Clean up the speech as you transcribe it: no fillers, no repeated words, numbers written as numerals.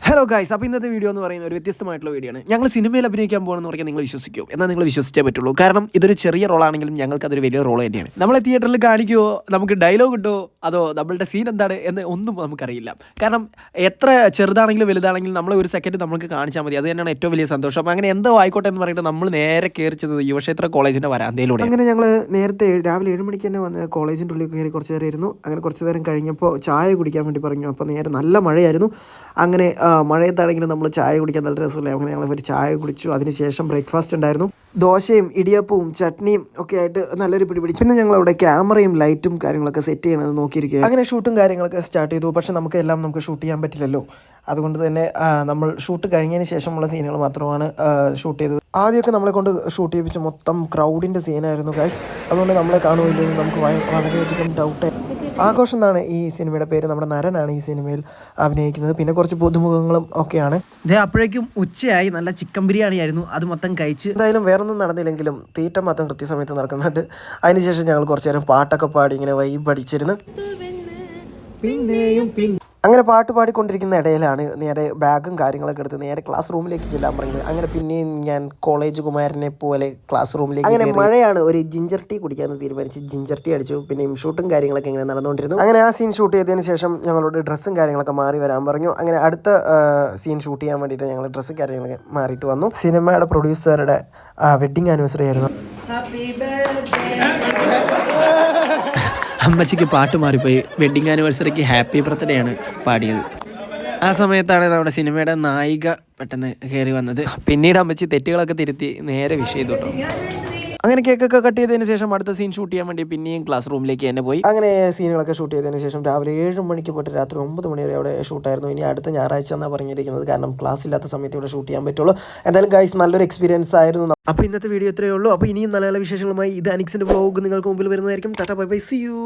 Hello guys, അപ്പോൾ ഇന്നത്തെ video എന്ന് പറയുന്നത് ഒരു വ്യത്യസ്തമായിട്ടുള്ള വീഡിയോ ആണ്. ഞങ്ങൾ സിനിമയിൽ അഭിനയിക്കാൻ പോകണമെന്ന് പറഞ്ഞാൽ നിങ്ങൾ വിശ്വസിക്കുമോ? എന്നാൽ നിങ്ങൾ വിശ്വസിച്ചേ പറ്റുള്ളൂ. കാരണം ഇതൊരു ചെറിയ റോളാണെങ്കിലും ഞങ്ങൾക്ക് അതൊരു വലിയ റോൾ തന്നെയാണ്. നമ്മളെ തിയേറ്ററിൽ കാണിക്കുമോ, നമുക്ക് ഡയലോഗ് കിട്ടുമോ, അതോ നമ്മളുടെ സീൻ എന്താണ് എന്ന് ഒന്നും നമുക്കറിയില്ല. കാരണം എത്ര ചെറുതാണെങ്കിലും വലുതാണെങ്കിലും നമ്മളെ ഒരു സെക്കൻഡ് നമുക്ക് കാണിച്ചാൽ മതി. അത് തന്നെയാണ് ഏറ്റവും വലിയ സന്തോഷം. അപ്പോൾ അങ്ങനെ എന്തോ ആയിക്കോട്ടെ എന്ന് പറഞ്ഞിട്ട് നമ്മൾ നേരെ കയറി ചെന്നത് യുവക്ഷേത്ര കോളേജിൻ്റെ വരാന്തയിലൂടെ. അങ്ങനെ ഞങ്ങൾ നേരത്തെ രാവിലെ 7 മണിക്ക് തന്നെ വന്ന് കോളേജിൻ്റെ ഉള്ളിൽ കയറി കുറച്ച് നേരം ഇരുന്നു. അങ്ങനെ കുറച്ച് നേരം കഴിഞ്ഞപ്പോൾ ചായ കുടിക്കാൻ വേണ്ടി പറഞ്ഞു. അപ്പോൾ നേരെ നല്ല മഴയായിരുന്നു. അങ്ങനെ മഴയത്താണെങ്കിലും നമ്മൾ ചായ കുടിക്കാൻ നല്ല രസമില്ല. അങ്ങനെ ഞങ്ങൾ ഒരു ചായ കുടിച്ചു. അതിനുശേഷം ബ്രേക്ക്ഫാസ്റ്റ് ഉണ്ടായിരുന്നു. ദോശയും ഇടിയപ്പവും ചട്നിയും ഒക്കെ ആയിട്ട് നല്ലൊരു പിടിപിടിച്ചു. പിന്നെ ഞങ്ങൾ അവിടെ ക്യാമറയും ലൈറ്റും കാര്യങ്ങളൊക്കെ സെറ്റ് ചെയ്യണത് നോക്കിയിരിക്കുക. അങ്ങനെ ഷൂട്ടും കാര്യങ്ങളൊക്കെ സ്റ്റാർട്ട് ചെയ്തു. പക്ഷെ നമുക്ക് ഷൂട്ട് ചെയ്യാൻ പറ്റില്ലല്ലോ. അതുകൊണ്ട് തന്നെ നമ്മൾ ഷൂട്ട് കഴിഞ്ഞതിന് ശേഷമുള്ള സീനുകൾ മാത്രമാണ് ഷൂട്ട് ചെയ്തത്. ആദ്യമൊക്കെ നമ്മളെ കൊണ്ട് ഷൂട്ട് ചെയ്യിപ്പിച്ച മൊത്തം ക്രൗഡിൻ്റെ സീനായിരുന്നു ഗൈസ്. അതുകൊണ്ട് നമ്മളെ കാണുമില്ലെങ്കിൽ നമുക്ക് വളരെയധികം ഡൗട്ട്. ആഘോഷം എന്നാണ് ഈ സിനിമയുടെ പേര്. നമ്മുടെ നരനാണ് ഈ സിനിമയിൽ അഭിനയിക്കുന്നത്. പിന്നെ കുറച്ച് പുതുമുഖങ്ങളും ഒക്കെയാണ്. ഇതേ അപ്പോഴേക്കും ഉച്ചയായി. നല്ല ചിക്കൻ ബിരിയാണി ആയിരുന്നു. അത് മൊത്തം കഴിച്ച് എന്തായാലും വേറൊന്നും നടന്നില്ലെങ്കിലും തീറ്റ മൊത്തം കൃത്യസമയത്ത് നടക്കുന്നുണ്ട്. അതിനുശേഷം ഞങ്ങൾ കുറച്ച് നേരം പാട്ടൊക്കെ പാടി ഇങ്ങനെ വൈബ് അടിച്ചിരുന്നു. അങ്ങനെ പാട്ട് പാടിക്കൊണ്ടിരിക്കുന്ന ഇടയിലാണ് നേരെ ബാഗും കാര്യങ്ങളൊക്കെ എടുത്ത് നേരെ ക്ലാസ് റൂമിലേക്ക് ചെല്ലാൻ പറഞ്ഞത്. അങ്ങനെ പിന്നെയും ഞാൻ കോളേജ് കുമാരനെ പോലെ ക്ലാസ് റൂമിലേക്ക്. അങ്ങനെ മഴയാണ്, ഒരു ജിഞ്ചർ ടീ കുടിക്കാമെന്ന് തീരുമാനിച്ച് ജിഞ്ചർ ടീ അടിച്ചു. പിന്നെയും ഷൂട്ടും കാര്യങ്ങളൊക്കെ ഇങ്ങനെ നടന്നുകൊണ്ടിരുന്നു. അങ്ങനെ ആ സീൻ ഷൂട്ട് ചെയ്തതിന് ശേഷം ഞങ്ങളോട് ഡ്രസ്സും കാര്യങ്ങളൊക്കെ മാറി വരാൻ പറഞ്ഞു. അങ്ങനെ അടുത്ത സീൻ ഷൂട്ട് ചെയ്യാൻ വേണ്ടിയിട്ട് ഞങ്ങൾ ഡ്രസ്സും കാര്യങ്ങളൊക്കെ മാറിയിട്ട് വന്നു. സിനിമയുടെ പ്രൊഡ്യൂസറുടെ വെഡ്ഡിങ് ആനിവേഴ്സറി ആയിരുന്നു. അമ്മച്ചിക്ക് പാട്ട് മാറിപ്പോയി. വെഡ്ഡിങ് ആനിവേഴ്സറിക്ക് ഹാപ്പി ബർത്ത്ഡേ ആണ് പാടിയത്. ആ സമയത്താണ് നമ്മുടെ സിനിമയുടെ നായിക പെട്ടെന്ന് കയറി വന്നത്. പിന്നീട് അമ്മച്ചി തെറ്റുകളൊക്കെ തിരുത്തി നേരെ വിഷ് ചെയ്തു കേട്ടോ. അങ്ങനെ കേക്കൊക്കെ കട്ട് ചെയ്തതിന് ശേഷം അടുത്ത സീൻ ഷൂട്ട് ചെയ്യാൻ വേണ്ടി പിന്നെയും ക്ലാസ് റൂമിലേക്ക് തന്നെ പോയി. അങ്ങനെ സീനുകളൊക്കെ ഷൂട്ട് ചെയ്തതിന് ശേഷം രാവിലെ 7 മണിക്ക് പോയിട്ട് രാത്രി 9 മണി വരെ അവിടെ ഷൂട്ടായിരുന്നു. ഇനി അടുത്ത ഞായറാഴ്ച എന്നാണ് പറഞ്ഞിരിക്കുന്നത്. കാരണം ക്ലാസ് ഇല്ലാത്ത സമയത്ത് ഇവിടെ ഷൂട്ട് ചെയ്യാൻ പറ്റുള്ളൂ. എന്തായാലും ഗൈസ് നല്ലൊരു എക്സ്പീരിയൻസ് ആയിരുന്നു. അപ്പോൾ ഇന്നത്തെ വീഡിയോ ഇത്രയേ ഉള്ളൂ. അപ്പോൾ ഇനിയും നല്ല നല്ല വിശേഷങ്ങളുമായി ഇത് അനിക്സിൻ്റെ വ്ലോഗ് നിങ്ങൾക്ക് മുമ്പിൽ വരുന്നതായിരിക്കും. Tata bye bye, see U.